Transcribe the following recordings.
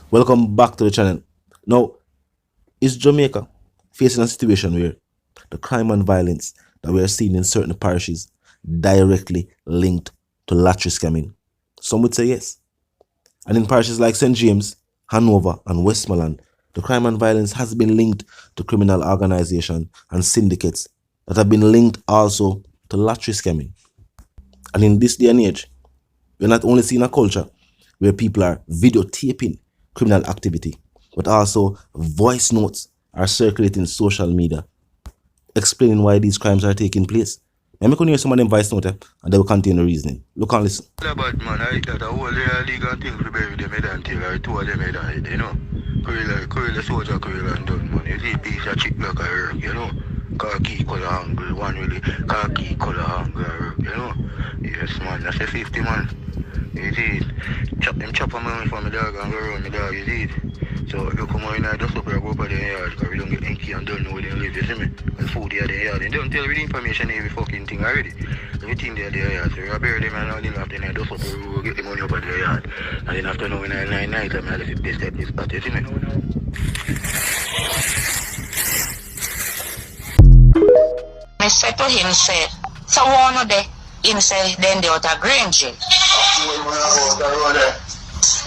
Welcome back to the channel. Now, is Jamaica facing a situation where the crime and violence that we are seeing in certain parishes directly linked to lottery scamming? Some would say yes. And in parishes like St. James, Hanover, and Westmoreland, the crime and violence has been linked to criminal organizations and syndicates that have been linked also to lottery scamming. And in this day and age, we're not only seeing a culture where people are videotaping criminal activity, but also voice notes are circulating in social media explaining why these crimes are taking place. Let me can hear some of them voice notes and they will contain the reasoning. Look and listen. Bad man, I that a whole legal thing to bury them head until I two of them head died, you know. Correct soldier, correct and done, man. You see piece of chip like a herb, you know. Khaki color angle, one really khaki color angle herb, you know. Yes man, that's a 50 man. You see it. Chop a man from my dog and go around my dog, you see it. So you come out in there, just up here, go up at the yard, because we don't get inky and don't know where they live, you see me? And food here, the yard. They don't tell you the information every fucking thing already. Everything there, the yard. So you bury them and all, then after that, just up here, we go get the money up at the yard. And then after now, when I 9 night, I'm going to best at this spot, you see me? I said to him, say, so one of the, him say, then they out of Granger.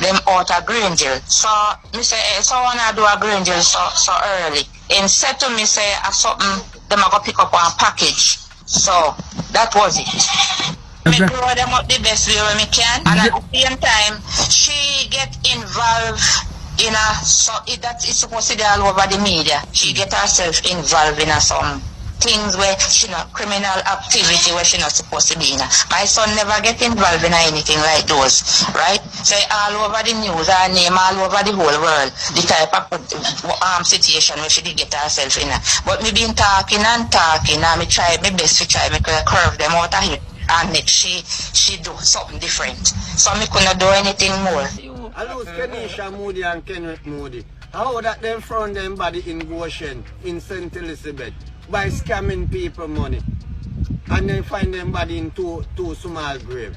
Them out of Granger. So, me say, so when I do a Granger so early. Him said to me, say, something, them I go pick up one package. So, that was it. Me grow them up the best way when me can. And at the same time, she get involved in a, so that is supposed to be all over the media. She get herself involved in some things where she not criminal activity where she not supposed to be in. My son never get involved in anything like those, right? So all over the news, her name all over the whole world, the type of situation where she did get herself in. But me been talking and me try my best to try me curve them out of here and make she do something different. So me couldn't do anything more. I lose Kenisha Moody and Kenneth Moody. How that them found them body in Goshen, in St. Elizabeth, by scamming people money. And then find them body in two small grave.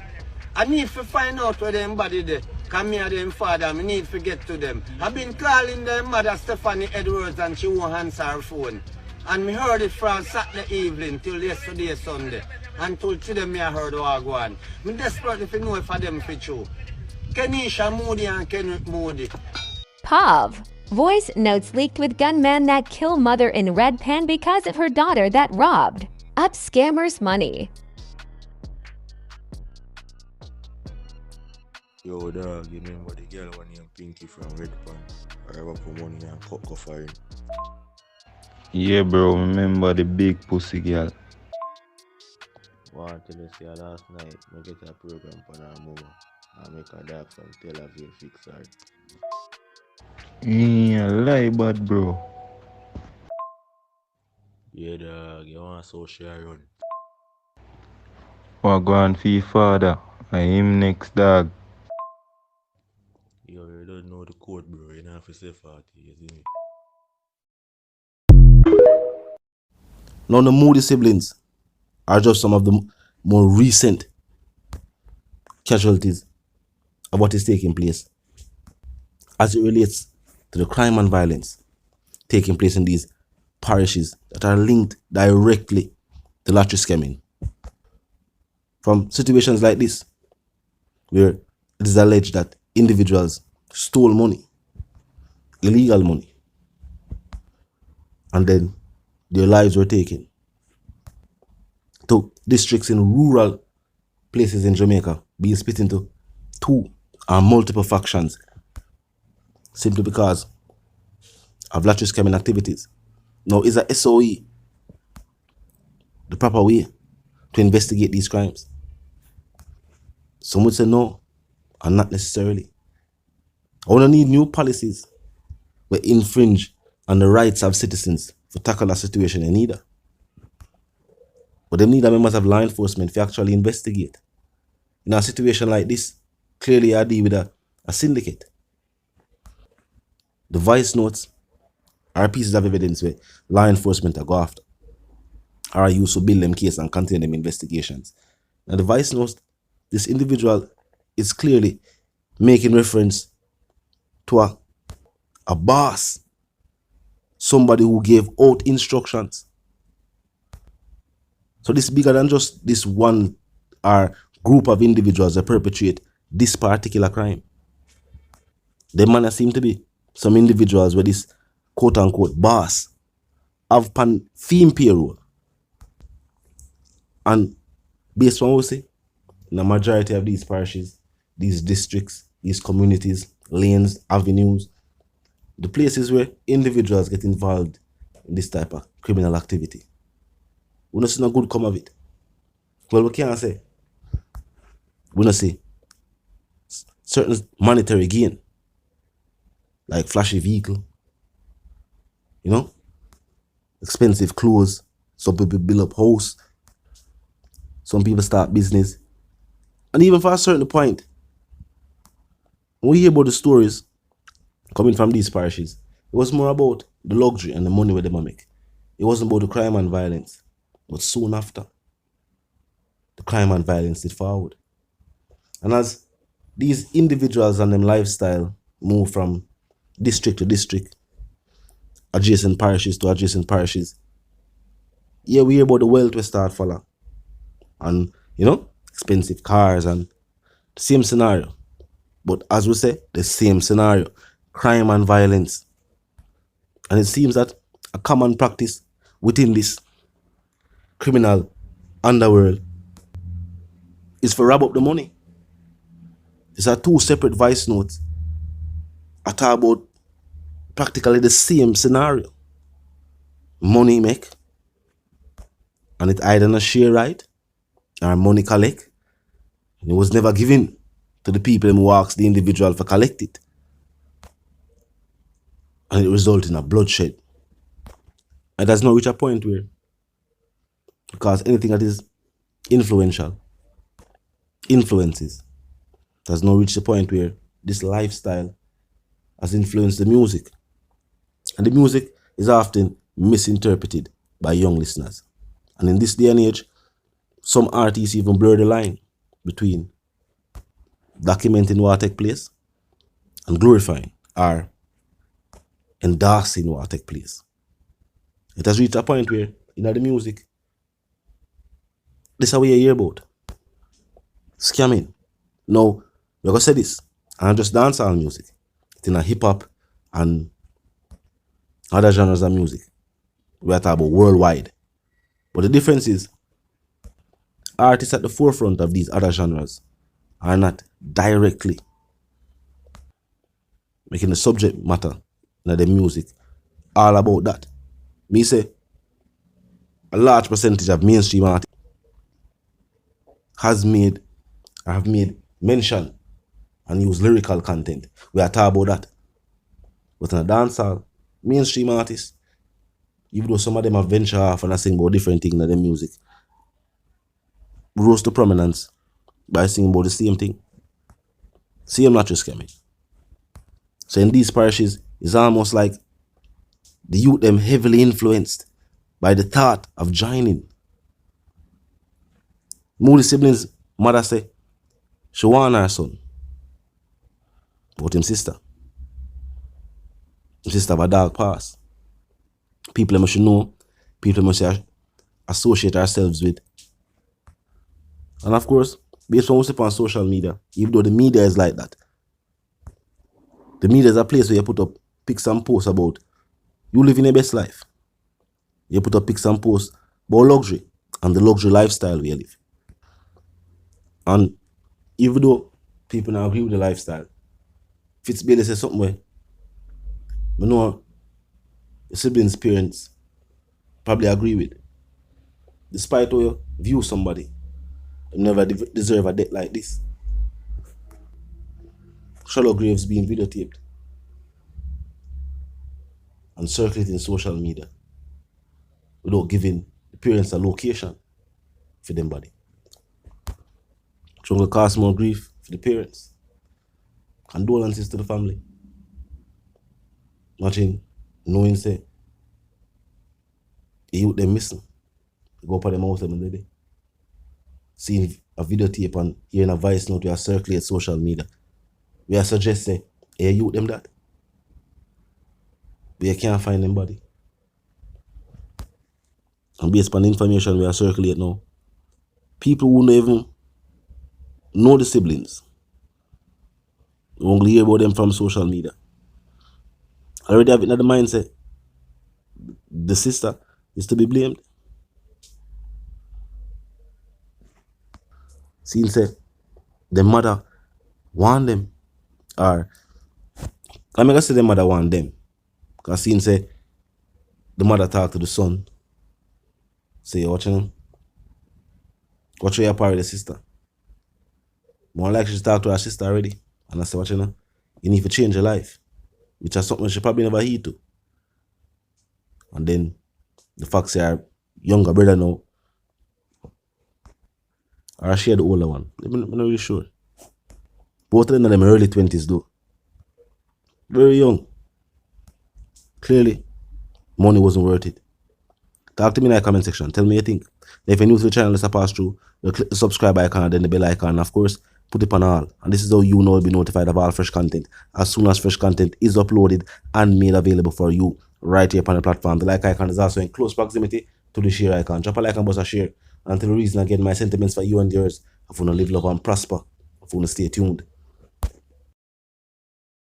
I need to find out where them body there. Come here them father, I need to get to them. I've been calling them mother Stephanie Edwards and she won't answer her phone. And me heard it from Saturday evening till yesterday Sunday. And till today me I heard what go on. Me desperate if you know if I them for true. Kenisha Moody and Kenneth Moody. Pav. Voice notes leaked with gunman that kill mother in red pen because of her daughter that robbed. Up scammers' money. Yo dog, you remember the girl when named Pinky from Red Pan? I ever put money and cut coffee. Yeah bro, remember the big pussy girl. Want to see her last night, I get a program for her move. I make her dog from Tel Aviv fix her. Yeah, lie bad bro. Yeah dog, you want social run? What go on for your father? I him next dog. Yo, you don't know the code bro, you don't have to say 40, you see me? Now the Moody siblings are just some of the more recent casualties of what is taking place as it relates to the crime and violence taking place in these parishes that are linked directly to lottery scamming. From situations like this, where it is alleged that individuals stole money, illegal money, and then their lives were taken, to districts in rural places in Jamaica being split into two or multiple factions simply because of lottery scamming activities. Now, is a SOE the proper way to investigate these crimes? Some would say no, and not necessarily. I want to need new policies that infringe on the rights of citizens to tackle a situation in either. But them need members of law enforcement to actually investigate. In a situation like this, clearly I deal with a syndicate. The voice notes are pieces of evidence where law enforcement are go after, are used to build them case and contain them investigations. Now the voice notes, this individual is clearly making reference to a a boss, somebody who gave out instructions. So this is bigger than just this one or group of individuals that perpetrate this particular crime. The man seem to be some individuals where this quote unquote boss have pan theme payroll. And based on what we say, in the majority of these parishes, these districts, these communities, lanes, avenues, the places where individuals get involved in this type of criminal activity, we don't see no good come of it. Well, we can't say. We don't see certain monetary gain, like flashy vehicle, you know, expensive clothes. Some people build up house. Some people start business. And even for a certain point, when we hear about the stories coming from these parishes, it was more about the luxury and the money where they make. It wasn't about the crime and violence. But soon after, the crime and violence did forward. And as these individuals and them lifestyle move from district to district, adjacent parishes to adjacent parishes, yeah, we hear about the wealth we start follow. And, you know, expensive cars and the same scenario. But as we say, the same scenario, crime and violence. And it seems that a common practice within this criminal underworld is for rob up the money. These are two separate voice notes. I talk about practically the same scenario. Money make, and it either not share right or money collect. And it was never given to the people who asked the individual for collect it. And it resulted in a bloodshed. And does not reach a point where, because anything that is influential, influences, does not reach the point where this lifestyle has influenced the music. And the music is often misinterpreted by young listeners. And in this day and age, some artists even blur the line between documenting what take place and glorifying or endorsing what take place. It has reached a point where, in the music, this is what you hear about. Scamming. Now, we're going to say this, and just dancehall music. It's in a hip-hop and other genres of music. We're talking about worldwide. But the difference is, artists at the forefront of these other genres are not directly making the subject matter in the music all about that. Me say, a large percentage of mainstream artists have made mention and use lyrical content. We are talking about that. But in a dancehall, mainstream artists, even though some of them have ventured off and are sing about different things in their music, rose to prominence by singing about the same thing. Same natural scamming. So in these parishes, it's almost like the youth them heavily influenced by the thought of joining. Moody siblings' mother say she want her son, but him sister have a dark past. People must know, people must associate ourselves with. And of course, based on what's up on social media, even though the media is like that, the media is a place where you put up pics and posts about you living your best life. You put up pics and posts about luxury and the luxury lifestyle we live. And even though people now agree with the lifestyle, Fitzbailey says something where I know the siblings' parents probably agree with. Despite how you view somebody, they never deserve a death like this. Shallow graves being videotaped and circulating social media without giving the parents a location for them body. It's going to cause more grief for the parents. Condolences to the family. Imagine knowing say the youth them missing. You go up on them house every day. Seeing a videotape and hearing a voice note where circulate social media. We are suggest say, hey, youth them that. but you can't find them body. And based upon the information we are circulating now, people who don't even know the siblings only hear about them from social media. Already have it in the mindset the sister is to be blamed. See, say the mother want them, or I'm gonna say the mother want them, because see, say the mother talk to the son, say you watching, watch your part of the sister. More like she talk to her sister already, and I say watching, you need to change your life, which is something she probably never heed to. And then the fact say her younger brother now, or she had the older one. I'm not really sure. Both of them in early 20s though. Very young. Clearly, money wasn't worth it. Talk to me in the comment section. Tell me what you think. If you're new to the channel, let's pass through. You click the subscribe icon and then the bell icon. And of course, put it on all. And this is how you know will be notified of all fresh content as soon as fresh content is uploaded and made available for you right here on the platform. The like icon is also in close proximity to the share icon. Drop a like and bust a share. Until the reason again, my sentiments for you and yours. If you want to live, love, and prosper. If you want to stay tuned.